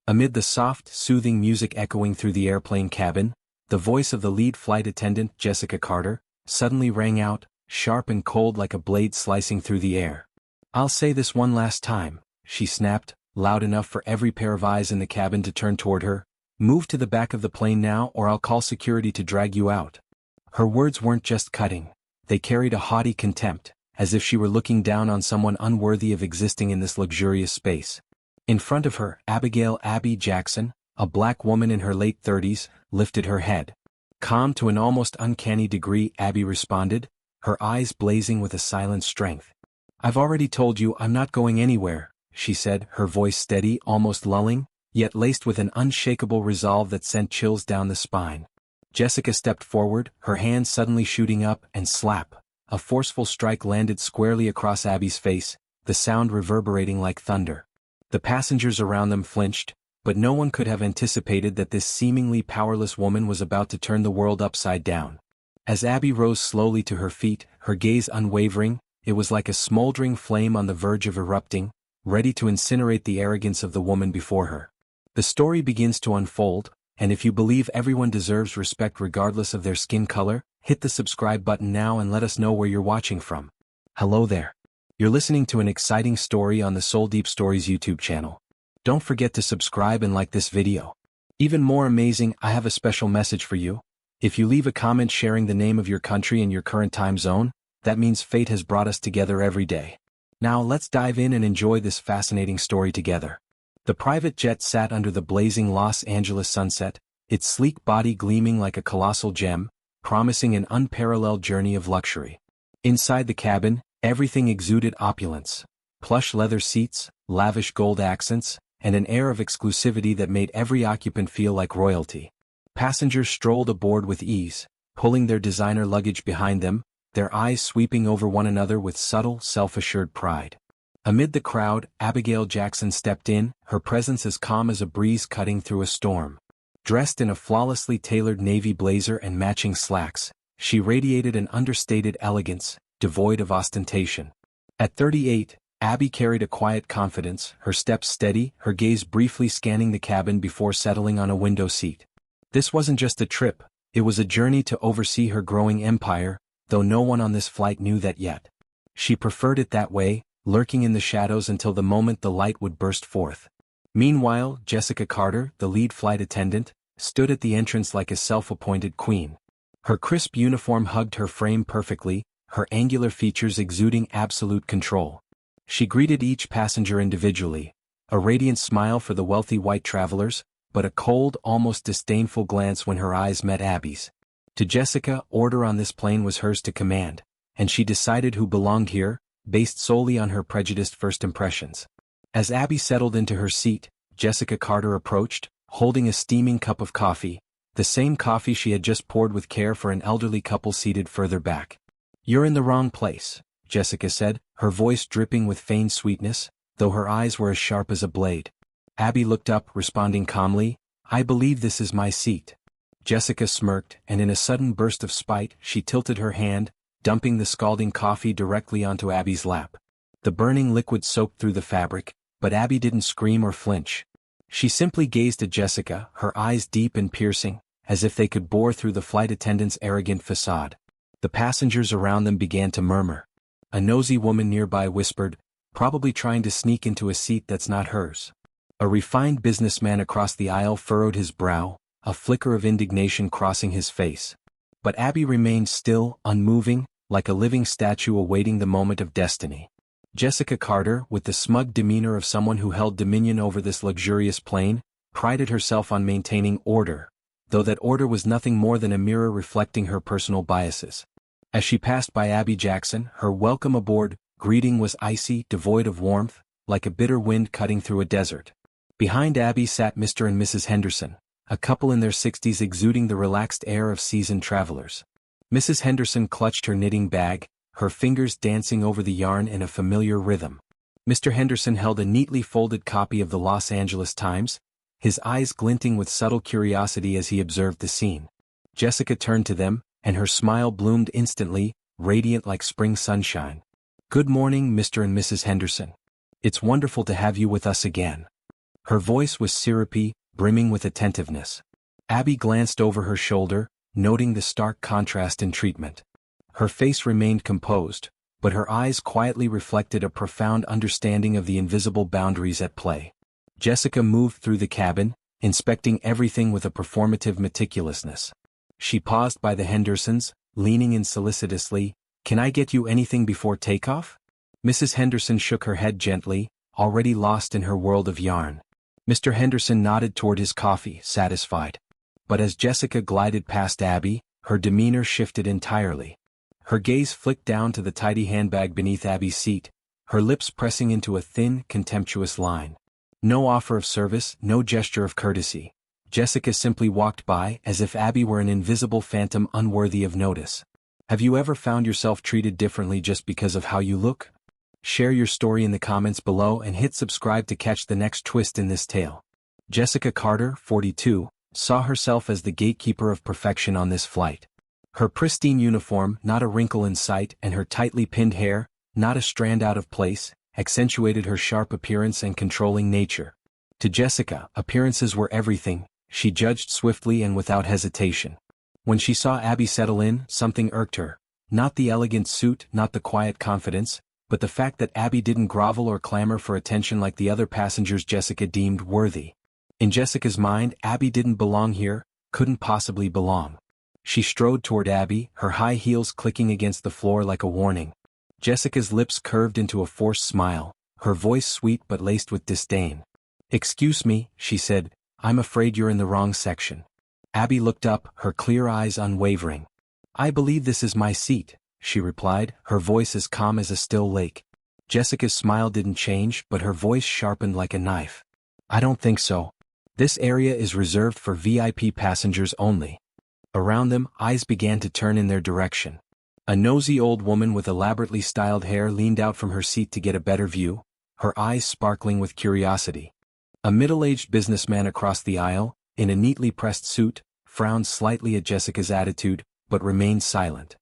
Amid the soft, soothing music echoing through the airplane cabin, the voice of the lead flight attendant, Jessica Carter, suddenly rang out, sharp and cold like a blade slicing through the air. "I'll say this one last time," she snapped, loud enough for every pair of eyes in the cabin to turn toward her. "Move to the back of the plane now or I'll call security to drag you out." Her words weren't just cutting. They carried a haughty contempt, as if she were looking down on someone unworthy of existing in this luxurious space. In front of her, Abigail "Abby" Jackson, a black woman in her late 30s, lifted her head. Calm to an almost uncanny degree, Abby responded, her eyes blazing with a silent strength. "I've already told you I'm not going anywhere," she said, her voice steady, almost lulling, yet laced with an unshakable resolve that sent chills down the spine. Jessica stepped forward, her hand suddenly shooting up, and slap. A forceful strike landed squarely across Abby's face, the sound reverberating like thunder. The passengers around them flinched, but no one could have anticipated that this seemingly powerless woman was about to turn the world upside down. As Abby rose slowly to her feet, her gaze unwavering, it was like a smoldering flame on the verge of erupting, ready to incinerate the arrogance of the woman before her. The story begins to unfold, and if you believe everyone deserves respect regardless of their skin color, hit the subscribe button now and let us know where you're watching from. Hello there. You're listening to an exciting story on the Soul Deep Stories YouTube channel. Don't forget to subscribe and like this video. Even more amazing, I have a special message for you. If you leave a comment sharing the name of your country and your current time zone, that means fate has brought us together every day. Now let's dive in and enjoy this fascinating story together. The private jet sat under the blazing Los Angeles sunset, its sleek body gleaming like a colossal gem, promising an unparalleled journey of luxury. Inside the cabin, everything exuded opulence. Plush leather seats, lavish gold accents, and an air of exclusivity that made every occupant feel like royalty. Passengers strolled aboard with ease, pulling their designer luggage behind them, their eyes sweeping over one another with subtle, self-assured pride. Amid the crowd, Abigail Jackson stepped in, her presence as calm as a breeze cutting through a storm. Dressed in a flawlessly tailored navy blazer and matching slacks, she radiated an understated elegance, devoid of ostentation. At 38, Abby carried a quiet confidence, her steps steady, her gaze briefly scanning the cabin before settling on a window seat. This wasn't just a trip, it was a journey to oversee her growing empire, though no one on this flight knew that yet. She preferred it that way, lurking in the shadows until the moment the light would burst forth. Meanwhile, Jessica Carter, the lead flight attendant, stood at the entrance like a self-appointed queen. Her crisp uniform hugged her frame perfectly, her angular features exuding absolute control. She greeted each passenger individually, a radiant smile for the wealthy white travelers, but a cold, almost disdainful glance when her eyes met Abby's. To Jessica, order on this plane was hers to command, and she decided who belonged here, based solely on her prejudiced first impressions. As Abby settled into her seat, Jessica Carter approached, holding a steaming cup of coffee, the same coffee she had just poured with care for an elderly couple seated further back. "You're in the wrong place," Jessica said, her voice dripping with feigned sweetness, though her eyes were as sharp as a blade. Abby looked up, responding calmly, "I believe this is my seat." Jessica smirked, and in a sudden burst of spite, she tilted her hand, dumping the scalding coffee directly onto Abby's lap. The burning liquid soaked through the fabric, but Abby didn't scream or flinch. She simply gazed at Jessica, her eyes deep and piercing, as if they could bore through the flight attendant's arrogant facade. The passengers around them began to murmur. A nosy woman nearby whispered, "Probably trying to sneak into a seat that's not hers." A refined businessman across the aisle furrowed his brow, a flicker of indignation crossing his face. But Abby remained still, unmoving, like a living statue awaiting the moment of destiny. Jessica Carter, with the smug demeanor of someone who held dominion over this luxurious plane, prided herself on maintaining order, though that order was nothing more than a mirror reflecting her personal biases. As she passed by Abby Jackson, her welcome aboard greeting was icy, devoid of warmth, like a bitter wind cutting through a desert. Behind Abby sat Mr. and Mrs. Henderson, a couple in their 60s exuding the relaxed air of seasoned travelers. Mrs. Henderson clutched her knitting bag, her fingers dancing over the yarn in a familiar rhythm. Mr. Henderson held a neatly folded copy of the Los Angeles Times, his eyes glinting with subtle curiosity as he observed the scene. Jessica turned to them, and her smile bloomed instantly, radiant like spring sunshine. "Good morning, Mr. and Mrs. Henderson. It's wonderful to have you with us again." Her voice was syrupy, brimming with attentiveness. Abby glanced over her shoulder, noting the stark contrast in treatment. Her face remained composed, but her eyes quietly reflected a profound understanding of the invisible boundaries at play. Jessica moved through the cabin, inspecting everything with a performative meticulousness. She paused by the Hendersons, leaning in solicitously. "Can I get you anything before takeoff?" Mrs. Henderson shook her head gently, already lost in her world of yarn. Mr. Henderson nodded toward his coffee, satisfied. But as Jessica glided past Abby, her demeanor shifted entirely. Her gaze flicked down to the tidy handbag beneath Abby's seat, her lips pressing into a thin, contemptuous line. No offer of service, no gesture of courtesy. Jessica simply walked by as if Abby were an invisible phantom unworthy of notice. Have you ever found yourself treated differently just because of how you look? Share your story in the comments below and hit subscribe to catch the next twist in this tale. Jessica Carter, 42, saw herself as the gatekeeper of perfection on this flight. Her pristine uniform, not a wrinkle in sight, and her tightly pinned hair, not a strand out of place, accentuated her sharp appearance and controlling nature. To Jessica, appearances were everything. She judged swiftly and without hesitation. When she saw Abby settle in, something irked her. Not the elegant suit, not the quiet confidence, but the fact that Abby didn't grovel or clamor for attention like the other passengers Jessica deemed worthy. In Jessica's mind, Abby didn't belong here, couldn't possibly belong. She strode toward Abby, her high heels clicking against the floor like a warning. Jessica's lips curved into a forced smile, her voice sweet but laced with disdain. "Excuse me," she said, "I'm afraid you're in the wrong section." Abby looked up, her clear eyes unwavering. "I believe this is my seat," she replied, her voice as calm as a still lake. Jessica's smile didn't change, but her voice sharpened like a knife. "I don't think so. This area is reserved for VIP passengers only." Around them, eyes began to turn in their direction. A nosy old woman with elaborately styled hair leaned out from her seat to get a better view, her eyes sparkling with curiosity. A middle-aged businessman across the aisle, in a neatly pressed suit, frowned slightly at Jessica's attitude, but remained silent.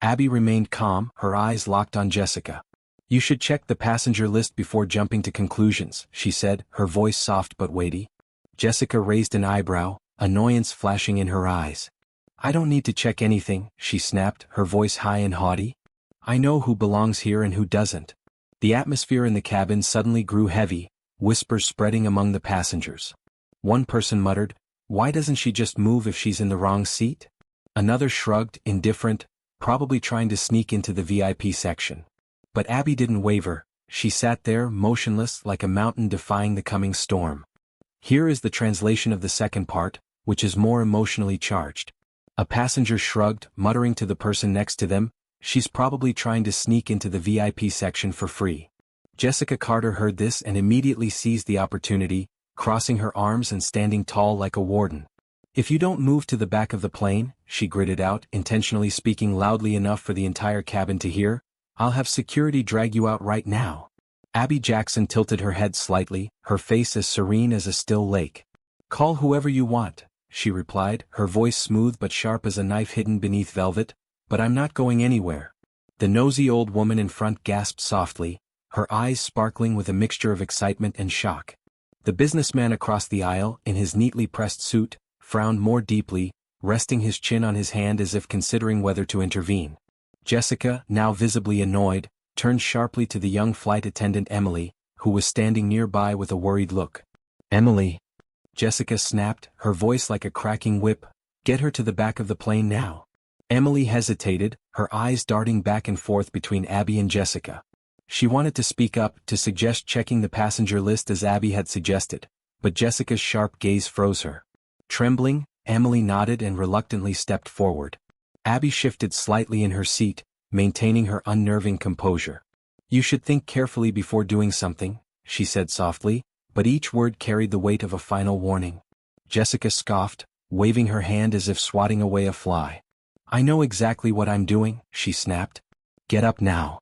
Abby remained calm, her eyes locked on Jessica. "You should check the passenger list before jumping to conclusions," she said, her voice soft but weighty. Jessica raised an eyebrow, annoyance flashing in her eyes. "I don't need to check anything," she snapped, her voice high and haughty. "I know who belongs here and who doesn't." The atmosphere in the cabin suddenly grew heavy, whispers spreading among the passengers. One person muttered, "Why doesn't she just move if she's in the wrong seat?" Another shrugged, indifferent, probably trying to sneak into the VIP section. But Abby didn't waver, she sat there motionless like a mountain defying the coming storm. Here is the translation of the second part, which is more emotionally charged. A passenger shrugged, muttering to the person next to them, "She's probably trying to sneak into the VIP section for free." Jessica Carter heard this and immediately seized the opportunity, crossing her arms and standing tall like a warden. "If you don't move to the back of the plane," she gritted out, intentionally speaking loudly enough for the entire cabin to hear, "I'll have security drag you out right now." Abby Jackson tilted her head slightly, her face as serene as a still lake. "Call whoever you want," she replied, her voice smooth but sharp as a knife hidden beneath velvet, "but I'm not going anywhere." The nosy old woman in front gasped softly, her eyes sparkling with a mixture of excitement and shock. The businessman across the aisle, in his neatly pressed suit, frowned more deeply, resting his chin on his hand as if considering whether to intervene. Jessica, now visibly annoyed, turned sharply to the young flight attendant Emily, who was standing nearby with a worried look. "Emily," Jessica snapped, her voice like a cracking whip, "get her to the back of the plane now." Emily hesitated, her eyes darting back and forth between Abby and Jessica. She wanted to speak up, to suggest checking the passenger list as Abby had suggested, but Jessica's sharp gaze froze her. Trembling, Emily nodded and reluctantly stepped forward. Abby shifted slightly in her seat, maintaining her unnerving composure. "You should think carefully before doing something," she said softly, but each word carried the weight of a final warning. Jessica scoffed, waving her hand as if swatting away a fly. "I know exactly what I'm doing," she snapped. "Get up now."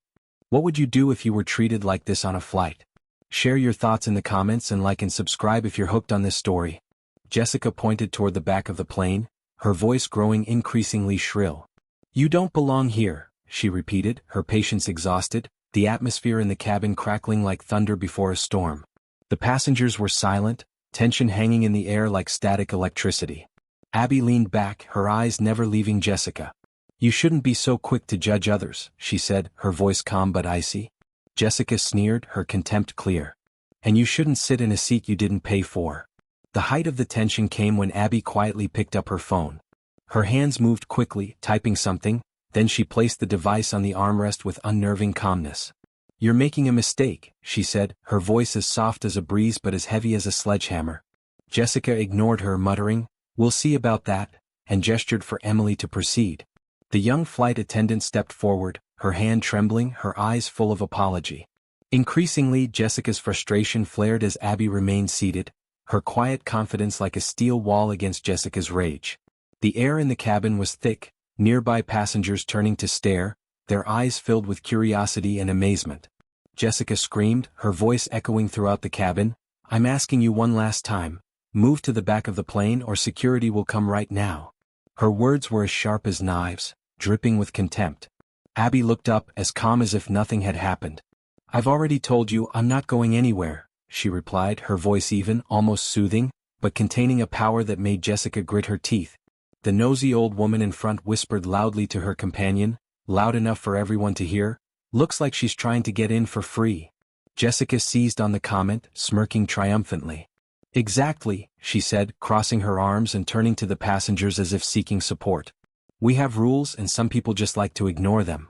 What would you do if you were treated like this on a flight? Share your thoughts in the comments and like and subscribe if you're hooked on this story. Jessica pointed toward the back of the plane, her voice growing increasingly shrill. "You don't belong here," she repeated, her patience exhausted, the atmosphere in the cabin crackling like thunder before a storm. The passengers were silent, tension hanging in the air like static electricity. Abby leaned back, her eyes never leaving Jessica. "You shouldn't be so quick to judge others," she said, her voice calm but icy. Jessica sneered, her contempt clear. "And you shouldn't sit in a seat you didn't pay for." The height of the tension came when Abby quietly picked up her phone. Her hands moved quickly, typing something, then she placed the device on the armrest with unnerving calmness. "You're making a mistake," she said, her voice as soft as a breeze but as heavy as a sledgehammer. Jessica ignored her, muttering, "We'll see about that," and gestured for Emily to proceed. The young flight attendant stepped forward, her hand trembling, her eyes full of apology. Increasingly, Jessica's frustration flared as Abby remained seated, her quiet confidence like a steel wall against Jessica's rage. The air in the cabin was thick, nearby passengers turning to stare, their eyes filled with curiosity and amazement. Jessica screamed, her voice echoing throughout the cabin, "I'm asking you one last time, move to the back of the plane or security will come right now." Her words were as sharp as knives, dripping with contempt. Abby looked up, as calm as if nothing had happened. "I've already told you I'm not going anywhere," she replied, her voice even, almost soothing, but containing a power that made Jessica grit her teeth. The nosy old woman in front whispered loudly to her companion, loud enough for everyone to hear, "Looks like she's trying to get in for free." Jessica seized on the comment, smirking triumphantly. "Exactly," she said, crossing her arms and turning to the passengers as if seeking support. "We have rules and some people just like to ignore them."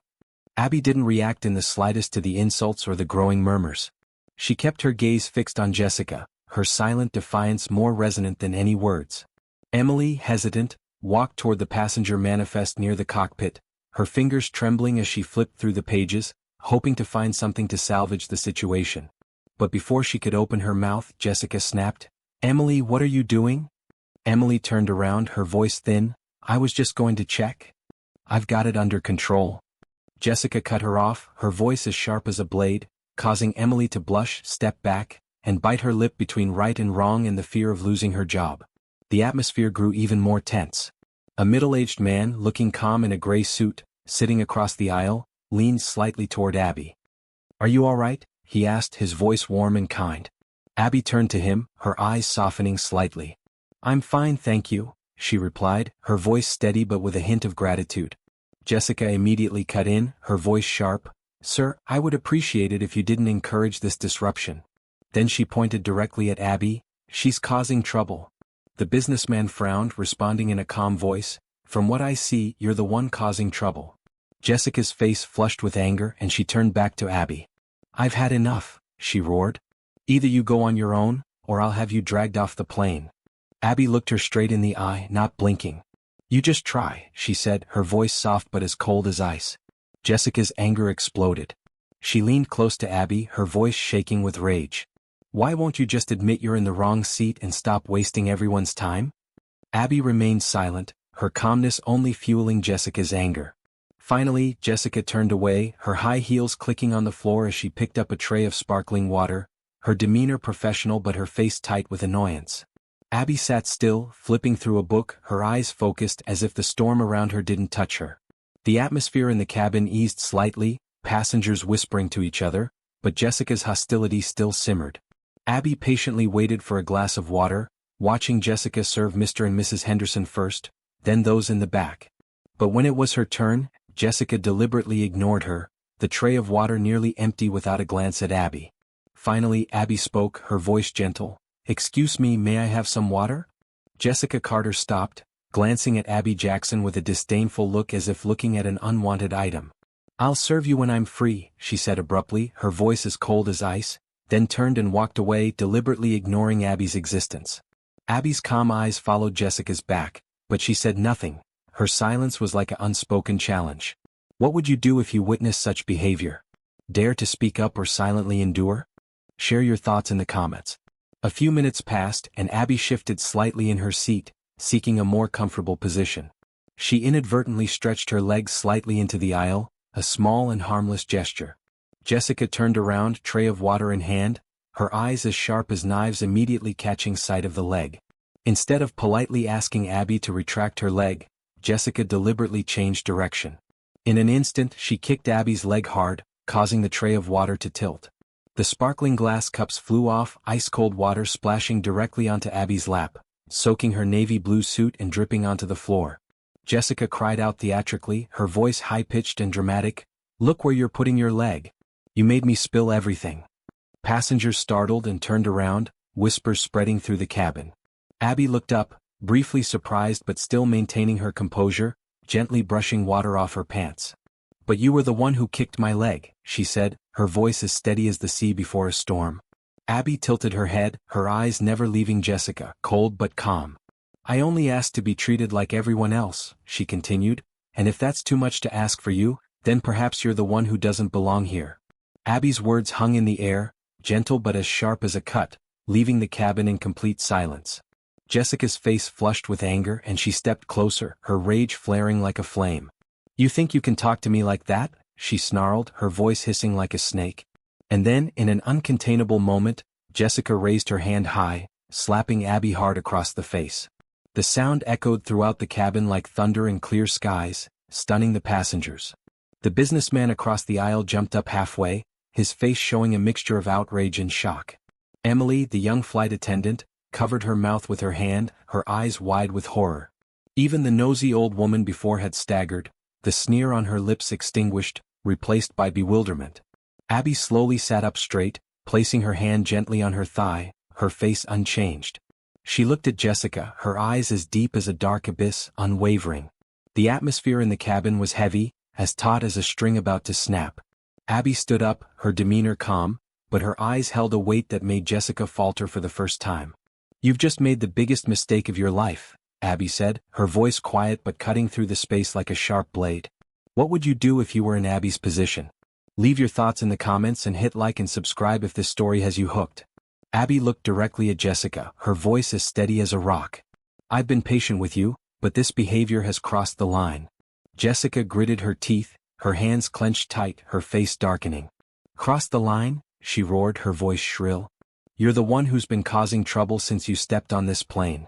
Abby didn't react in the slightest to the insults or the growing murmurs. She kept her gaze fixed on Jessica, her silent defiance more resonant than any words. Emily, hesitant, walked toward the passenger manifest near the cockpit, her fingers trembling as she flipped through the pages, hoping to find something to salvage the situation. But before she could open her mouth, Jessica snapped, "Emily, what are you doing?" Emily turned around, her voice thin, "I was just going to check. I've got it under control." Jessica cut her off, her voice as sharp as a blade, causing Emily to blush, step back, and bite her lip between right and wrong and the fear of losing her job. The atmosphere grew even more tense. A middle-aged man, looking calm in a gray suit, sitting across the aisle, leaned slightly toward Abby. "Are you all right?" he asked, his voice warm and kind. Abby turned to him, her eyes softening slightly. "I'm fine, thank you," she replied, her voice steady but with a hint of gratitude. Jessica immediately cut in, her voice sharp, "Sir, I would appreciate it if you didn't encourage this disruption." Then she pointed directly at Abby, "She's causing trouble." The businessman frowned, responding in a calm voice, "From what I see, you're the one causing trouble." Jessica's face flushed with anger and she turned back to Abby. "I've had enough," she roared. "Either you go on your own, or I'll have you dragged off the plane." Abby looked her straight in the eye, not blinking. "You just try," she said, her voice soft but as cold as ice. Jessica's anger exploded. She leaned close to Abby, her voice shaking with rage. "Why won't you just admit you're in the wrong seat and stop wasting everyone's time?" Abby remained silent, her calmness only fueling Jessica's anger. Finally, Jessica turned away, her high heels clicking on the floor as she picked up a tray of sparkling water, her demeanor professional but her face tight with annoyance. Abby sat still, flipping through a book, her eyes focused as if the storm around her didn't touch her. The atmosphere in the cabin eased slightly, passengers whispering to each other, but Jessica's hostility still simmered. Abby patiently waited for a glass of water, watching Jessica serve Mr. and Mrs. Henderson first, then those in the back. But when it was her turn, Jessica deliberately ignored her, the tray of water nearly empty without a glance at Abby. Finally, Abby spoke, her voice gentle, "Excuse me, may I have some water?" Jessica Carter stopped, glancing at Abby Jackson with a disdainful look as if looking at an unwanted item. "I'll serve you when I'm free," she said abruptly, her voice as cold as ice, then turned and walked away, deliberately ignoring Abby's existence. Abby's calm eyes followed Jessica's back, but she said nothing. Her silence was like an unspoken challenge. What would you do if you witnessed such behavior? Dare to speak up or silently endure? Share your thoughts in the comments. A few minutes passed and Abby shifted slightly in her seat, seeking a more comfortable position. She inadvertently stretched her legs slightly into the aisle, a small and harmless gesture. Jessica turned around, tray of water in hand, her eyes as sharp as knives immediately catching sight of the leg. Instead of politely asking Abby to retract her leg, Jessica deliberately changed direction. In an instant she kicked Abby's leg hard, causing the tray of water to tilt. The sparkling glass cups flew off, ice-cold water splashing directly onto Abby's lap, soaking her navy blue suit and dripping onto the floor. Jessica cried out theatrically, her voice high-pitched and dramatic, "Look where you're putting your leg. You made me spill everything." Passengers startled and turned around, whispers spreading through the cabin. Abby looked up, briefly surprised but still maintaining her composure, gently brushing water off her pants. "But you were the one who kicked my leg," she said, her voice as steady as the sea before a storm. Abby tilted her head, her eyes never leaving Jessica, cold but calm. "I only asked to be treated like everyone else," she continued, "and if that's too much to ask for you, then perhaps you're the one who doesn't belong here." Abby's words hung in the air, gentle but as sharp as a cut, leaving the cabin in complete silence. Jessica's face flushed with anger and she stepped closer, her rage flaring like a flame. "You think you can talk to me like that?" she snarled, her voice hissing like a snake. And then, in an uncontainable moment, Jessica raised her hand high, slapping Abby hard across the face. The sound echoed throughout the cabin like thunder in clear skies, stunning the passengers. The businessman across the aisle jumped up halfway, his face showing a mixture of outrage and shock. Emily, the young flight attendant, covered her mouth with her hand, her eyes wide with horror. Even the nosy old woman before had staggered, the sneer on her lips extinguished, replaced by bewilderment. Abby slowly sat up straight, placing her hand gently on her thigh, her face unchanged. She looked at Jessica, her eyes as deep as a dark abyss, unwavering. The atmosphere in the cabin was heavy, as taut as a string about to snap. Abby stood up, her demeanor calm, but her eyes held a weight that made Jessica falter for the first time. "You've just made the biggest mistake of your life," Abby said, her voice quiet but cutting through the space like a sharp blade. "What would you do if you were in Abby's position? Leave your thoughts in the comments and hit like and subscribe if this story has you hooked." Abby looked directly at Jessica, her voice as steady as a rock. "I've been patient with you, but this behavior has crossed the line." Jessica gritted her teeth, her hands clenched tight, her face darkening. "Crossed the line?" she roared, her voice shrill. "You're the one who's been causing trouble since you stepped on this plane."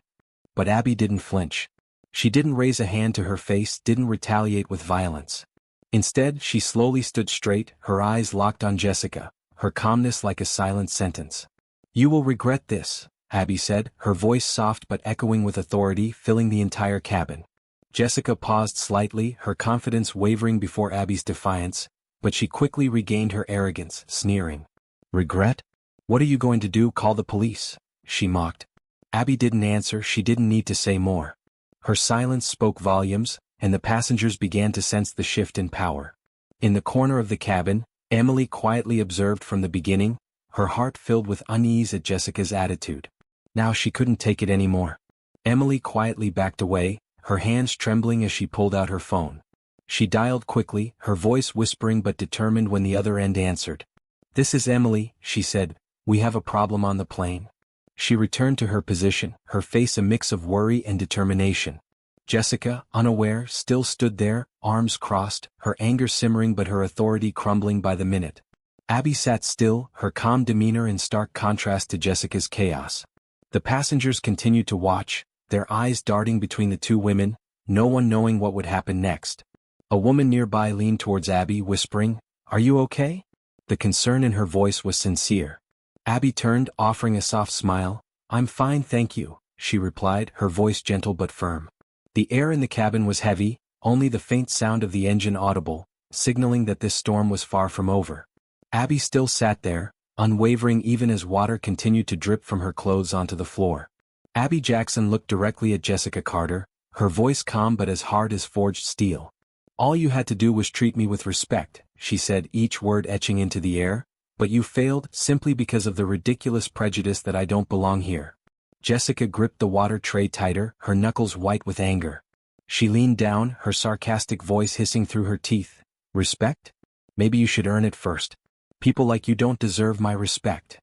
But Abby didn't flinch. She didn't raise a hand to her face, didn't retaliate with violence. Instead, she slowly stood straight, her eyes locked on Jessica, her calmness like a silent sentence. "You will regret this," Abby said, her voice soft but echoing with authority, filling the entire cabin. Jessica paused slightly, her confidence wavering before Abby's defiance, but she quickly regained her arrogance, sneering. "Regret? What are you going to do, call the police?" she mocked. Abby didn't answer, she didn't need to say more. Her silence spoke volumes, and the passengers began to sense the shift in power. In the corner of the cabin, Emily quietly observed from the beginning, her heart filled with unease at Jessica's attitude. Now she couldn't take it anymore. Emily quietly backed away, her hands trembling as she pulled out her phone. She dialed quickly, her voice whispering but determined when the other end answered. "This is Emily," she said. "We have a problem on the plane." She returned to her position, her face a mix of worry and determination. Jessica, unaware, still stood there, arms crossed, her anger simmering but her authority crumbling by the minute. Abby sat still, her calm demeanor in stark contrast to Jessica's chaos. The passengers continued to watch, their eyes darting between the two women, no one knowing what would happen next. A woman nearby leaned towards Abby, whispering, "Are you okay?" The concern in her voice was sincere. Abby turned, offering a soft smile. "I'm fine, thank you," she replied, her voice gentle but firm. The air in the cabin was heavy, only the faint sound of the engine audible, signaling that this storm was far from over. Abby still sat there, unwavering even as water continued to drip from her clothes onto the floor. Abby Jackson looked directly at Jessica Carter, her voice calm but as hard as forged steel. "All you had to do was treat me with respect," she said, each word etching into the air, "but you failed simply because of the ridiculous prejudice that I don't belong here." Jessica gripped the water tray tighter, her knuckles white with anger. She leaned down, her sarcastic voice hissing through her teeth. "Respect? Maybe you should earn it first. People like you don't deserve my respect."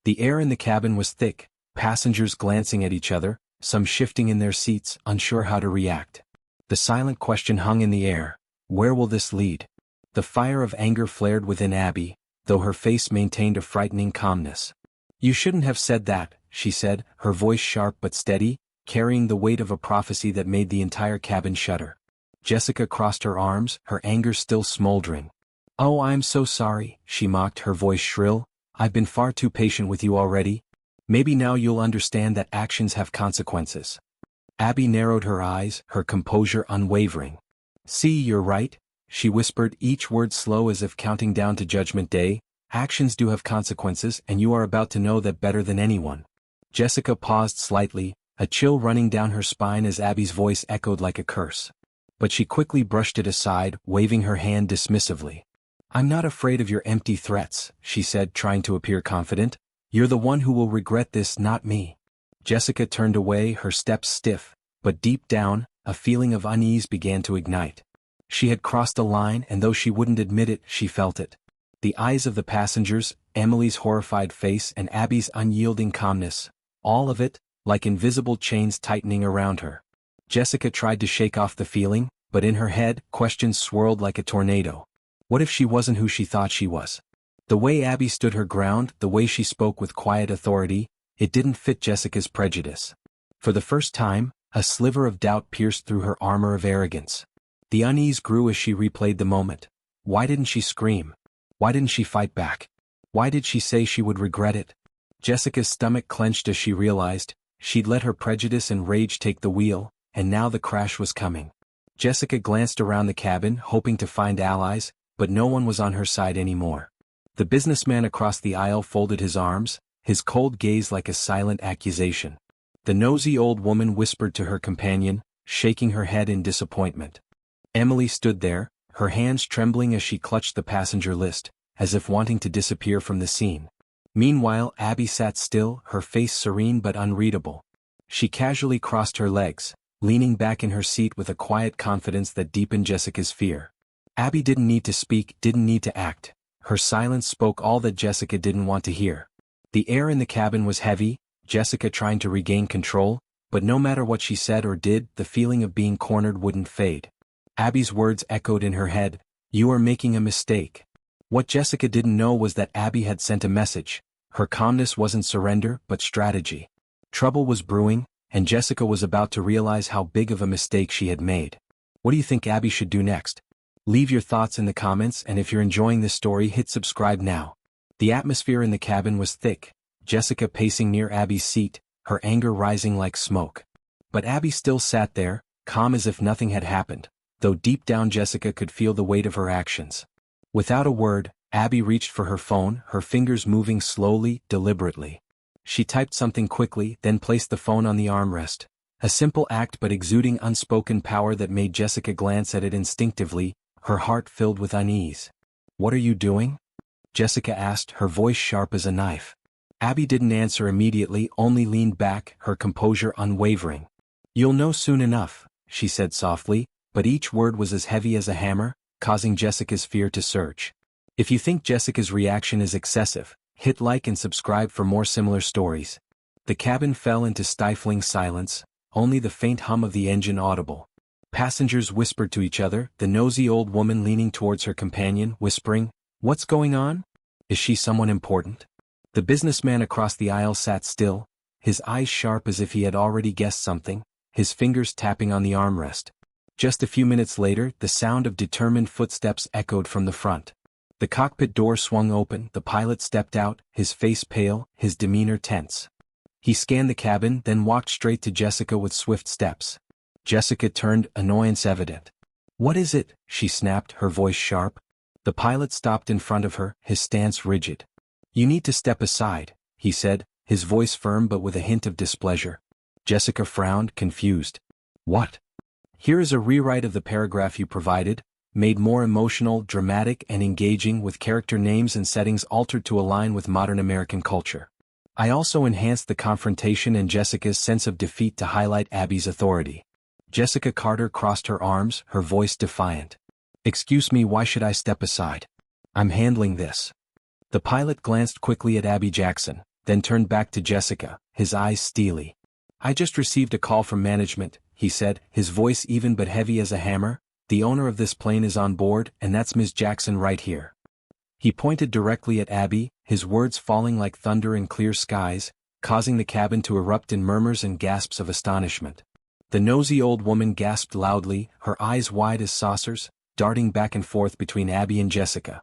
The air in the cabin was thick, passengers glancing at each other, some shifting in their seats, unsure how to react. The silent question hung in the air. Where will this lead? The fire of anger flared within Abby, though her face maintained a frightening calmness. "You shouldn't have said that," she said, her voice sharp but steady, carrying the weight of a prophecy that made the entire cabin shudder. Jessica crossed her arms, her anger still smoldering. "Oh, I'm so sorry," she mocked, her voice shrill. I've been far too patient with you already. Maybe now you'll understand that actions have consequences. Abby narrowed her eyes, her composure unwavering. See, you're right, she whispered, each word slow as if counting down to Judgment Day. Actions do have consequences, and you are about to know that better than anyone. Jessica paused slightly, a chill running down her spine as Abby's voice echoed like a curse. But she quickly brushed it aside, waving her hand dismissively. I'm not afraid of your empty threats, she said, trying to appear confident. You're the one who will regret this, not me. Jessica turned away, her steps stiff, but deep down, a feeling of unease began to ignite. She had crossed a line, and though she wouldn't admit it, she felt it. The eyes of the passengers, Emily's horrified face, and Abby's unyielding calmness, all of it, like invisible chains tightening around her. Jessica tried to shake off the feeling, but in her head, questions swirled like a tornado. What if she wasn't who she thought she was? The way Abby stood her ground, the way she spoke with quiet authority, it didn't fit Jessica's prejudice. For the first time, a sliver of doubt pierced through her armor of arrogance. The unease grew as she replayed the moment. Why didn't she scream? Why didn't she fight back? Why did she say she would regret it? Jessica's stomach clenched as she realized, she'd let her prejudice and rage take the wheel, and now the crash was coming. Jessica glanced around the cabin, hoping to find allies, but no one was on her side anymore. The businessman across the aisle folded his arms, his cold gaze like a silent accusation. The nosy old woman whispered to her companion, shaking her head in disappointment. Emily stood there, her hands trembling as she clutched the passenger list, as if wanting to disappear from the scene. Meanwhile, Abby sat still, her face serene but unreadable. She casually crossed her legs, leaning back in her seat with a quiet confidence that deepened Jessica's fear. Abby didn't need to speak, didn't need to act. Her silence spoke all that Jessica didn't want to hear. The air in the cabin was heavy, Jessica trying to regain control, but no matter what she said or did, the feeling of being cornered wouldn't fade. Abby's words echoed in her head, "You are making a mistake." What Jessica didn't know was that Abby had sent a message. Her calmness wasn't surrender, but strategy. Trouble was brewing, and Jessica was about to realize how big of a mistake she had made. What do you think Abby should do next? Leave your thoughts in the comments, and if you're enjoying this story, hit subscribe now. The atmosphere in the cabin was thick, Jessica pacing near Abby's seat, her anger rising like smoke. But Abby still sat there, calm as if nothing had happened, though deep down Jessica could feel the weight of her actions. Without a word, Abby reached for her phone, her fingers moving slowly, deliberately. She typed something quickly, then placed the phone on the armrest. A simple act but exuding unspoken power that made Jessica glance at it instinctively, her heart filled with unease. "What are you doing?" Jessica asked, her voice sharp as a knife. Abby didn't answer immediately, only leaned back, her composure unwavering. "You'll know soon enough," she said softly, but each word was as heavy as a hammer, causing Jessica's fear to surge. If you think Jessica's reaction is excessive, hit like and subscribe for more similar stories. The cabin fell into stifling silence, only the faint hum of the engine audible. Passengers whispered to each other, the nosy old woman leaning towards her companion, whispering, "What's going on? Is she someone important?" The businessman across the aisle sat still, his eyes sharp as if he had already guessed something, his fingers tapping on the armrest. Just a few minutes later, the sound of determined footsteps echoed from the front. The cockpit door swung open, the pilot stepped out, his face pale, his demeanor tense. He scanned the cabin, then walked straight to Jessica with swift steps. Jessica turned, annoyance evident. "What is it?" she snapped, her voice sharp. The pilot stopped in front of her, his stance rigid. "You need to step aside," he said, his voice firm but with a hint of displeasure. Jessica frowned, confused. "What?" "Here is a rewrite of the paragraph you provided, made more emotional, dramatic, and engaging with character names and settings altered to align with modern American culture. I also enhanced the confrontation and Jessica's sense of defeat to highlight Abby's authority." Jessica Carter crossed her arms, her voice defiant. "Excuse me, why should I step aside? I'm handling this." The pilot glanced quickly at Abby Jackson, then turned back to Jessica, his eyes steely. "I just received a call from management," he said, his voice even but heavy as a hammer. "The owner of this plane is on board, and that's Ms. Jackson right here." He pointed directly at Abby, his words falling like thunder in clear skies, causing the cabin to erupt in murmurs and gasps of astonishment. The nosy old woman gasped loudly, her eyes wide as saucers, darting back and forth between Abby and Jessica.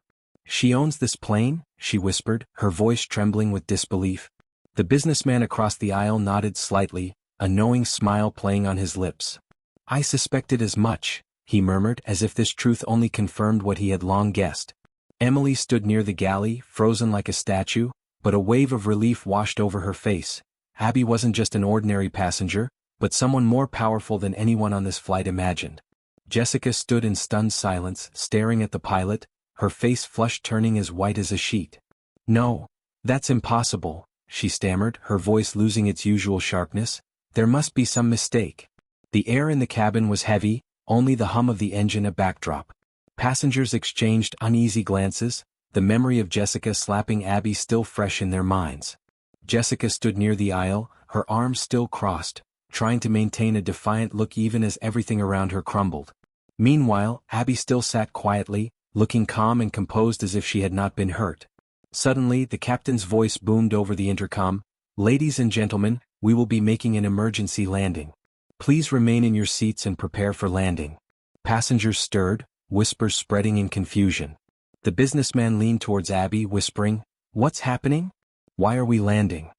She owns this plane? She whispered, her voice trembling with disbelief. The businessman across the aisle nodded slightly, a knowing smile playing on his lips. I suspected as much, he murmured as if this truth only confirmed what he had long guessed. Emily stood near the galley, frozen like a statue, but a wave of relief washed over her face. Abby wasn't just an ordinary passenger, but someone more powerful than anyone on this flight imagined. Jessica stood in stunned silence, staring at the pilot, her face flushed, turning as white as a sheet. No, that's impossible, she stammered, her voice losing its usual sharpness. There must be some mistake. The air in the cabin was heavy, only the hum of the engine a backdrop. Passengers exchanged uneasy glances, the memory of Jessica slapping Abby still fresh in their minds. Jessica stood near the aisle, her arms still crossed, trying to maintain a defiant look even as everything around her crumbled. Meanwhile, Abby still sat quietly, looking calm and composed as if she had not been hurt. Suddenly, the captain's voice boomed over the intercom. Ladies and gentlemen, we will be making an emergency landing. Please remain in your seats and prepare for landing. Passengers stirred, whispers spreading in confusion. The businessman leaned towards Abby, whispering, "What's happening? Why are we landing?"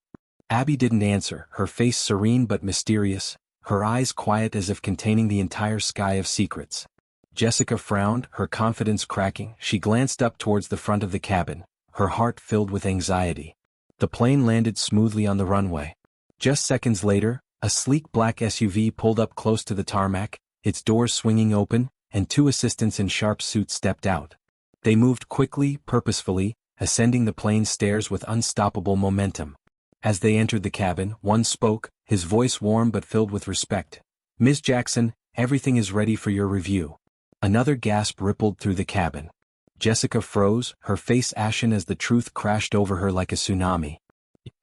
Abby didn't answer, her face serene but mysterious, her eyes quiet as if containing the entire sky of secrets. Jessica frowned, her confidence cracking. She glanced up towards the front of the cabin, her heart filled with anxiety. The plane landed smoothly on the runway. Just seconds later, a sleek black SUV pulled up close to the tarmac, its doors swinging open, and two assistants in sharp suits stepped out. They moved quickly, purposefully, ascending the plane's stairs with unstoppable momentum. As they entered the cabin, one spoke, his voice warm but filled with respect. "Ms. Jackson, everything is ready for your review." Another gasp rippled through the cabin. Jessica froze, her face ashen as the truth crashed over her like a tsunami.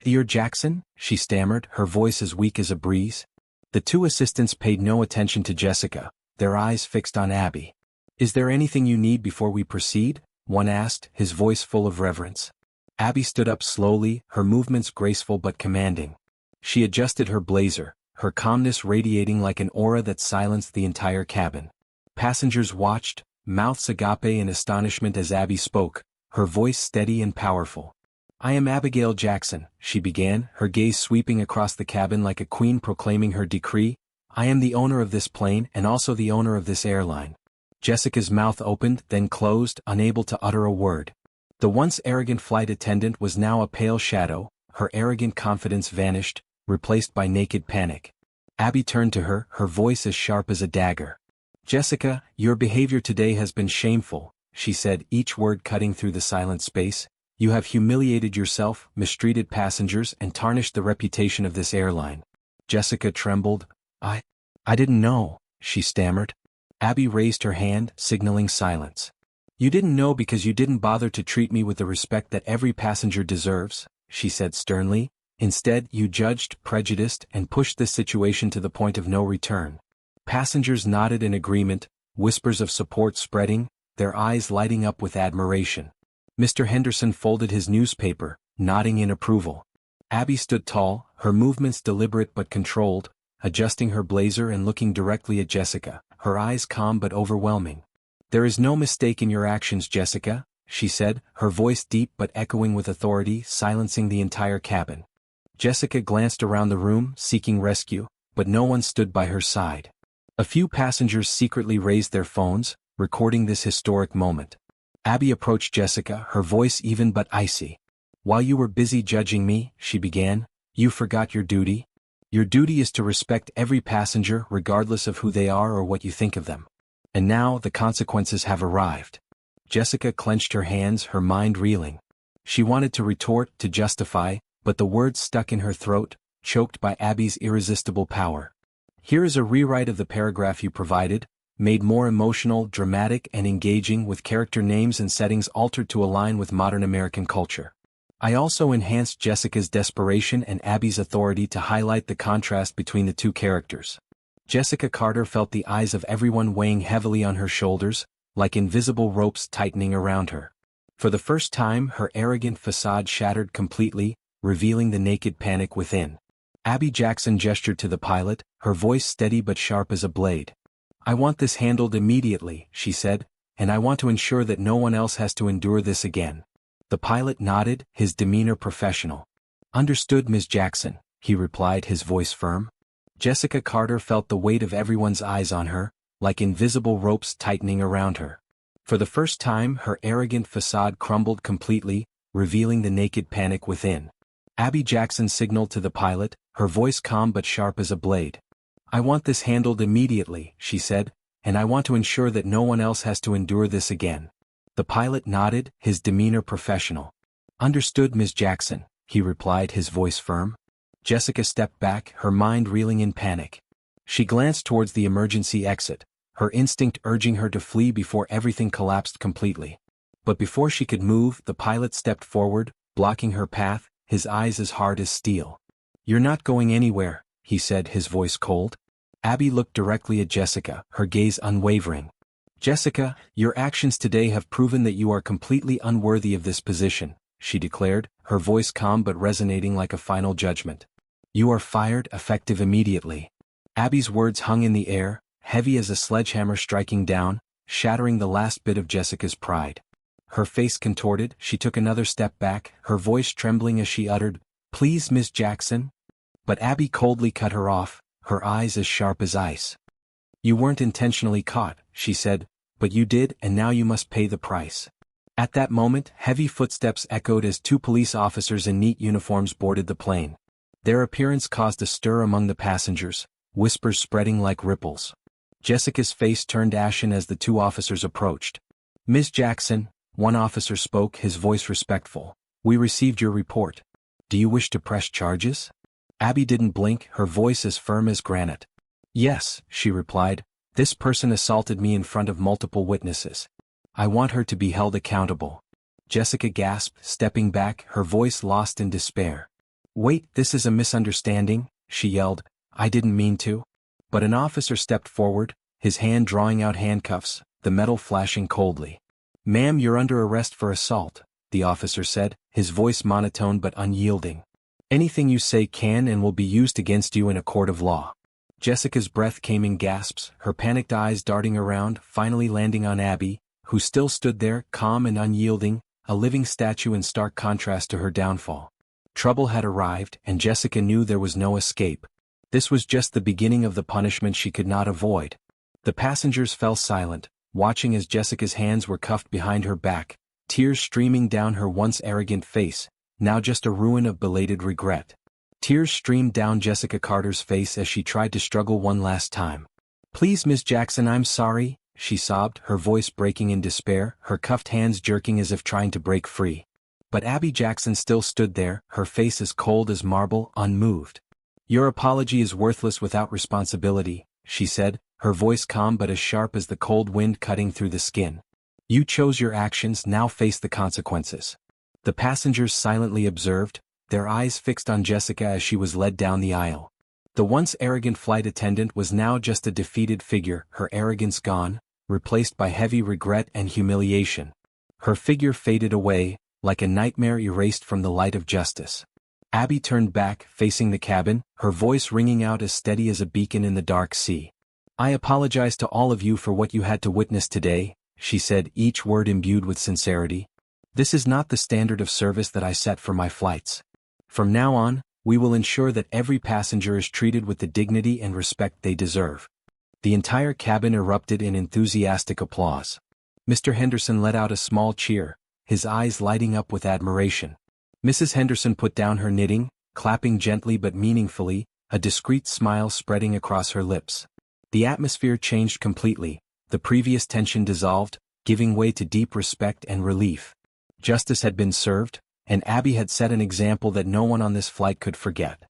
"You're Jackson?" she stammered, her voice as weak as a breeze. The two assistants paid no attention to Jessica, their eyes fixed on Abby. "Is there anything you need before we proceed?" one asked, his voice full of reverence. Abby stood up slowly, her movements graceful but commanding. She adjusted her blazer, her calmness radiating like an aura that silenced the entire cabin. Passengers watched, mouths agape in astonishment as Abby spoke, her voice steady and powerful. "I am Abigail Jackson," she began, her gaze sweeping across the cabin like a queen proclaiming her decree. "I am the owner of this plane and also the owner of this airline." Jessica's mouth opened, then closed, unable to utter a word. The once arrogant flight attendant was now a pale shadow, her arrogant confidence vanished, replaced by naked panic. Abby turned to her, her voice as sharp as a dagger. "Jessica, your behavior today has been shameful," she said, each word cutting through the silent space. "You have humiliated yourself, mistreated passengers, and tarnished the reputation of this airline." Jessica trembled. I didn't know," she stammered. Abby raised her hand, signaling silence. "You didn't know because you didn't bother to treat me with the respect that every passenger deserves," she said sternly. "Instead, you judged, prejudiced, and pushed this situation to the point of no return." Passengers nodded in agreement, whispers of support spreading, their eyes lighting up with admiration. Mr. Henderson folded his newspaper, nodding in approval. Abby stood tall, her movements deliberate but controlled, adjusting her blazer and looking directly at Jessica, her eyes calm but overwhelming. "There is no mistake in your actions, Jessica," she said, her voice deep but echoing with authority, silencing the entire cabin. Jessica glanced around the room, seeking rescue, but no one stood by her side. A few passengers secretly raised their phones, recording this historic moment. Abby approached Jessica, her voice even but icy. "While you were busy judging me," she began, "you forgot your duty. Your duty is to respect every passenger regardless of who they are or what you think of them. And now the consequences have arrived." Jessica clenched her hands, her mind reeling. She wanted to retort, to justify, but the words stuck in her throat, choked by Abby's irresistible power. "Here is a rewrite of the paragraph you provided, made more emotional, dramatic, and engaging with character names and settings altered to align with modern American culture. I also enhanced Jessica's desperation and Abby's authority to highlight the contrast between the two characters." Jessica Carter felt the eyes of everyone weighing heavily on her shoulders, like invisible ropes tightening around her. For the first time, her arrogant facade shattered completely, revealing the naked panic within. Abby Jackson gestured to the pilot, her voice steady but sharp as a blade. "I want this handled immediately," she said, and I want to ensure that no one else has to endure this again. The pilot nodded, his demeanor professional. Understood, Ms. Jackson, he replied, his voice firm. Jessica Carter felt the weight of everyone's eyes on her, like invisible ropes tightening around her. For the first time, her arrogant facade crumbled completely, revealing the naked panic within. Abby Jackson signaled to the pilot, her voice calm but sharp as a blade. I want this handled immediately, she said, and I want to ensure that no one else has to endure this again. The pilot nodded, his demeanor professional. Understood, Ms. Jackson, he replied, his voice firm. Jessica stepped back, her mind reeling in panic. She glanced towards the emergency exit, her instinct urging her to flee before everything collapsed completely. But before she could move, the pilot stepped forward, blocking her path, his eyes as hard as steel. You're not going anywhere, he said, his voice cold. Abby looked directly at Jessica, her gaze unwavering. Jessica, your actions today have proven that you are completely unworthy of this position, she declared, her voice calm but resonating like a final judgment. You are fired, effective immediately. Abby's words hung in the air, heavy as a sledgehammer striking down, shattering the last bit of Jessica's pride. Her face contorted, she took another step back, her voice trembling as she uttered, Please, Miss Jackson? But Abby coldly cut her off, her eyes as sharp as ice. You weren't intentionally caught, she said, but you did, and now you must pay the price. At that moment, heavy footsteps echoed as two police officers in neat uniforms boarded the plane. Their appearance caused a stir among the passengers, whispers spreading like ripples. Jessica's face turned ashen as the two officers approached. Ms. Jackson, one officer spoke, his voice respectful. We received your report. Do you wish to press charges? Abby didn't blink, her voice as firm as granite. Yes, she replied. This person assaulted me in front of multiple witnesses. I want her to be held accountable. Jessica gasped, stepping back, her voice lost in despair. Wait, this is a misunderstanding, she yelled. I didn't mean to. But an officer stepped forward, his hand drawing out handcuffs, the metal flashing coldly. Ma'am, you're under arrest for assault, the officer said, his voice monotone but unyielding. Anything you say can and will be used against you in a court of law. Jessica's breath came in gasps, her panicked eyes darting around, finally landing on Abby, who still stood there, calm and unyielding, a living statue in stark contrast to her downfall. Trouble had arrived, and Jessica knew there was no escape. This was just the beginning of the punishment she could not avoid. The passengers fell silent, watching as Jessica's hands were cuffed behind her back, tears streaming down her once arrogant face, now just a ruin of belated regret. Tears streamed down Jessica Carter's face as she tried to struggle one last time. Please, Miss Jackson, I'm sorry, she sobbed, her voice breaking in despair, her cuffed hands jerking as if trying to break free. But Abby Jackson still stood there, her face as cold as marble, unmoved. Your apology is worthless without responsibility, she said, her voice calm but as sharp as the cold wind cutting through the skin. You chose your actions, now face the consequences. The passengers silently observed, their eyes fixed on Jessica as she was led down the aisle. The once arrogant flight attendant was now just a defeated figure, her arrogance gone, replaced by heavy regret and humiliation. Her figure faded away, like a nightmare erased from the light of justice. Abby turned back, facing the cabin, her voice ringing out as steady as a beacon in the dark sea. I apologize to all of you for what you had to witness today, she said, each word imbued with sincerity. This is not the standard of service that I set for my flights. From now on, we will ensure that every passenger is treated with the dignity and respect they deserve. The entire cabin erupted in enthusiastic applause. Mr. Henderson let out a small cheer, his eyes lighting up with admiration. Mrs. Henderson put down her knitting, clapping gently but meaningfully, a discreet smile spreading across her lips. The atmosphere changed completely, the previous tension dissolved, giving way to deep respect and relief. Justice had been served, and Abby had set an example that no one on this flight could forget.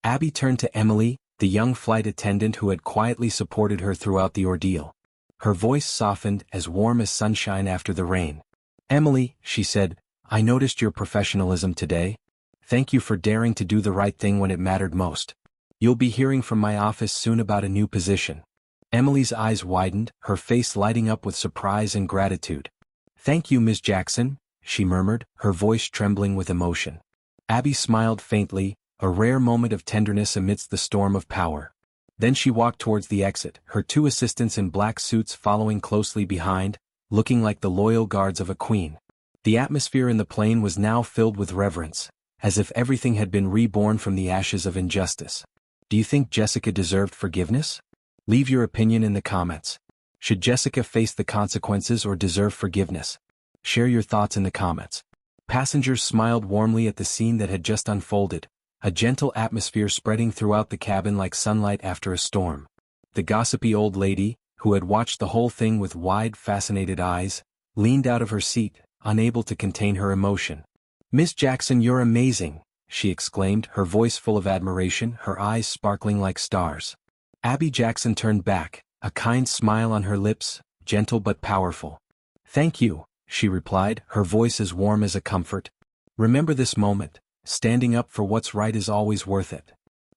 Abby turned to Emily, the young flight attendant who had quietly supported her throughout the ordeal. Her voice softened, as warm as sunshine after the rain. Emily, she said, I noticed your professionalism today. Thank you for daring to do the right thing when it mattered most. You'll be hearing from my office soon about a new position. Emily's eyes widened, her face lighting up with surprise and gratitude. Thank you, Ms. Jackson, she murmured, her voice trembling with emotion. Abby smiled faintly, a rare moment of tenderness amidst the storm of power. Then she walked towards the exit, her two assistants in black suits following closely behind, looking like the loyal guards of a queen. The atmosphere in the plane was now filled with reverence, as if everything had been reborn from the ashes of injustice. Do you think Jessica deserved forgiveness? Leave your opinion in the comments. Should Jessica face the consequences or deserve forgiveness? Share your thoughts in the comments. Passengers smiled warmly at the scene that had just unfolded, a gentle atmosphere spreading throughout the cabin like sunlight after a storm. The gossipy old lady, who had watched the whole thing with wide, fascinated eyes, leaned out of her seat, unable to contain her emotion. "Miss Jackson, you're amazing," she exclaimed, her voice full of admiration, her eyes sparkling like stars. Abby Jackson turned back, a kind smile on her lips, gentle but powerful. "Thank you," she replied, her voice as warm as a comfort. "Remember this moment, standing up for what's right is always worth it."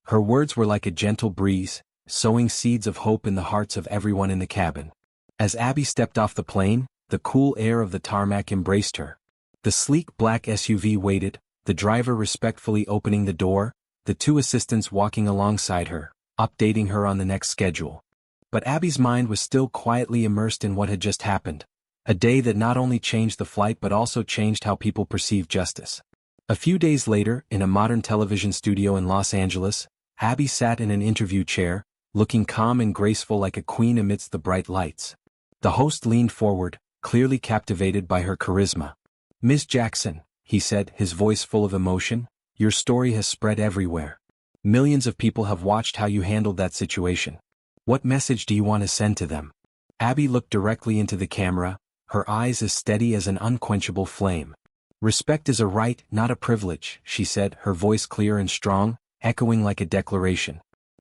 Her words were like a gentle breeze, sowing seeds of hope in the hearts of everyone in the cabin. As Abby stepped off the plane, the cool air of the tarmac embraced her. The sleek black SUV waited, the driver respectfully opening the door, the two assistants walking alongside her, updating her on the next schedule. But Abby's mind was still quietly immersed in what had just happened. A day that not only changed the flight but also changed how people perceived justice. A few days later, in a modern television studio in Los Angeles, Abby sat in an interview chair, looking calm and graceful like a queen amidst the bright lights. The host leaned forward, clearly captivated by her charisma. "Ms. Jackson," he said, his voice full of emotion, "your story has spread everywhere. Millions of people have watched how you handled that situation. What message do you want to send to them?" Abby looked directly into the camera, her eyes as steady as an unquenchable flame. "Respect is a right, not a privilege," she said, her voice clear and strong, echoing like a declaration.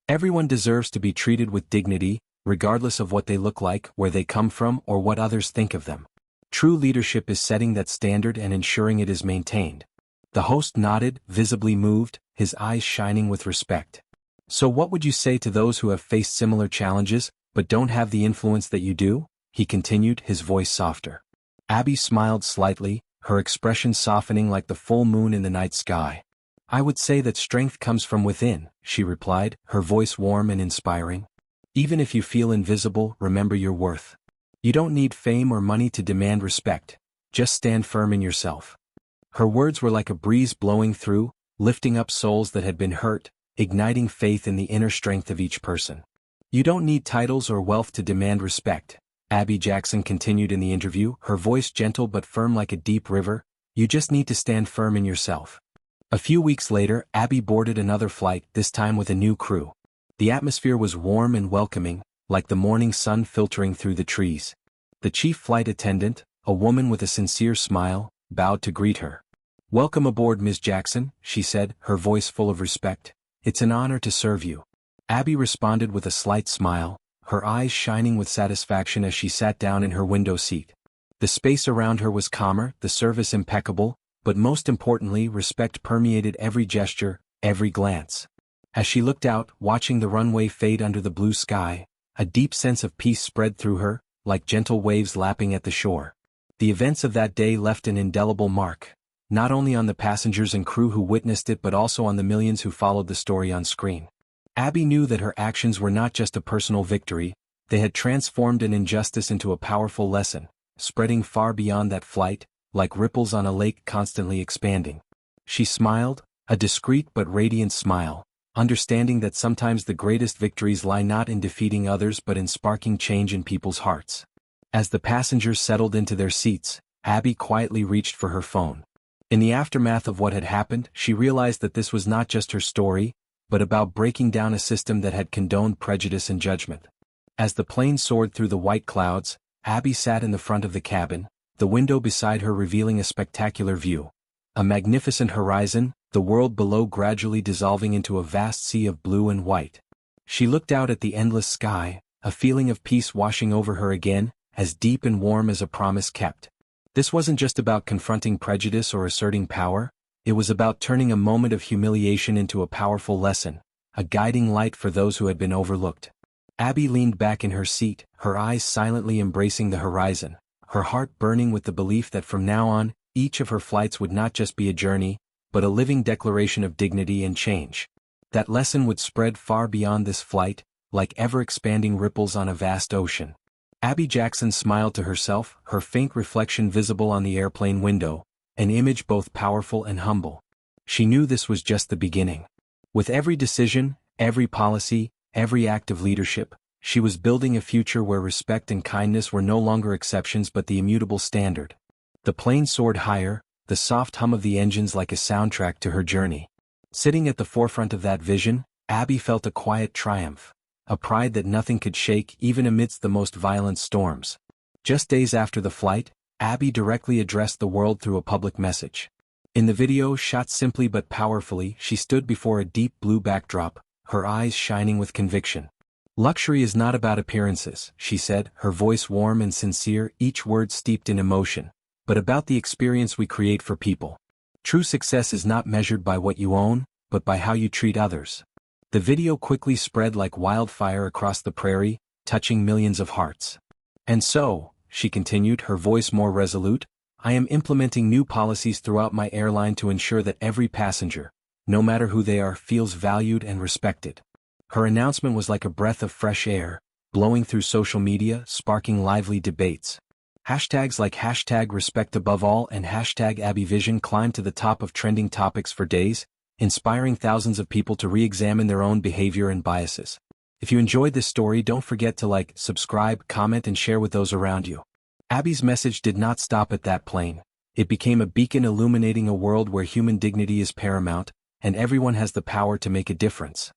"Everyone deserves to be treated with dignity, regardless of what they look like, where they come from, or what others think of them. True leadership is setting that standard and ensuring it is maintained." The host nodded, visibly moved, his eyes shining with respect. "So what would you say to those who have faced similar challenges, but don't have the influence that you do?" he continued, his voice softer. Abby smiled slightly, her expression softening like the full moon in the night sky. "I would say that strength comes from within," she replied, her voice warm and inspiring. "Even if you feel invisible, remember your worth. You don't need fame or money to demand respect, just stand firm in yourself." Her words were like a breeze blowing through, lifting up souls that had been hurt, igniting faith in the inner strength of each person. "You don't need titles or wealth to demand respect," Abby Jackson continued in the interview, her voice gentle but firm like a deep river. "You just need to stand firm in yourself." A few weeks later, Abby boarded another flight, this time with a new crew. The atmosphere was warm and welcoming, like the morning sun filtering through the trees. The chief flight attendant, a woman with a sincere smile, bowed to greet her. "Welcome aboard, Ms. Jackson," she said, her voice full of respect. "It's an honor to serve you." Abby responded with a slight smile, her eyes shining with satisfaction as she sat down in her window seat. The space around her was calmer, the service impeccable, but most importantly, respect permeated every gesture, every glance. As she looked out, watching the runway fade under the blue sky, a deep sense of peace spread through her, like gentle waves lapping at the shore. The events of that day left an indelible mark, not only on the passengers and crew who witnessed it but also on the millions who followed the story on screen. Abby knew that her actions were not just a personal victory, they had transformed an injustice into a powerful lesson, spreading far beyond that flight, like ripples on a lake constantly expanding. She smiled, a discreet but radiant smile, understanding that sometimes the greatest victories lie not in defeating others but in sparking change in people's hearts. As the passengers settled into their seats, Abby quietly reached for her phone. In the aftermath of what had happened, she realized that this was not just her story, but about breaking down a system that had condoned prejudice and judgment. As the plane soared through the white clouds, Abby sat in the front of the cabin, the window beside her revealing a spectacular view. A magnificent horizon, the world below gradually dissolving into a vast sea of blue and white. She looked out at the endless sky, a feeling of peace washing over her again, as deep and warm as a promise kept. This wasn't just about confronting prejudice or asserting power, it was about turning a moment of humiliation into a powerful lesson, a guiding light for those who had been overlooked. Abby leaned back in her seat, her eyes silently embracing the horizon, her heart burning with the belief that from now on, each of her flights would not just be a journey, but a living declaration of dignity and change. That lesson would spread far beyond this flight, like ever-expanding ripples on a vast ocean. Abby Jackson smiled to herself, her faint reflection visible on the airplane window, an image both powerful and humble. She knew this was just the beginning. With every decision, every policy, every act of leadership, she was building a future where respect and kindness were no longer exceptions but the immutable standard. The plane soared higher, the soft hum of the engines like a soundtrack to her journey. Sitting at the forefront of that vision, Abby felt a quiet triumph, a pride that nothing could shake even amidst the most violent storms. Just days after the flight, Abby directly addressed the world through a public message. In the video, shot simply but powerfully, she stood before a deep blue backdrop, her eyes shining with conviction. "Luxury is not about appearances," she said, her voice warm and sincere, each word steeped in emotion, "but about the experience we create for people. True success is not measured by what you own, but by how you treat others." The video quickly spread like wildfire across the prairie, touching millions of hearts. "And so," she continued, her voice more resolute, "I am implementing new policies throughout my airline to ensure that every passenger, no matter who they are, feels valued and respected." Her announcement was like a breath of fresh air, blowing through social media, sparking lively debates. Hashtags like #RespectAboveAll and #AbbyVision climbed to the top of trending topics for days, inspiring thousands of people to re-examine their own behavior and biases. If you enjoyed this story, don't forget to like, subscribe, comment and share with those around you. Abby's message did not stop at that plane. It became a beacon illuminating a world where human dignity is paramount, and everyone has the power to make a difference.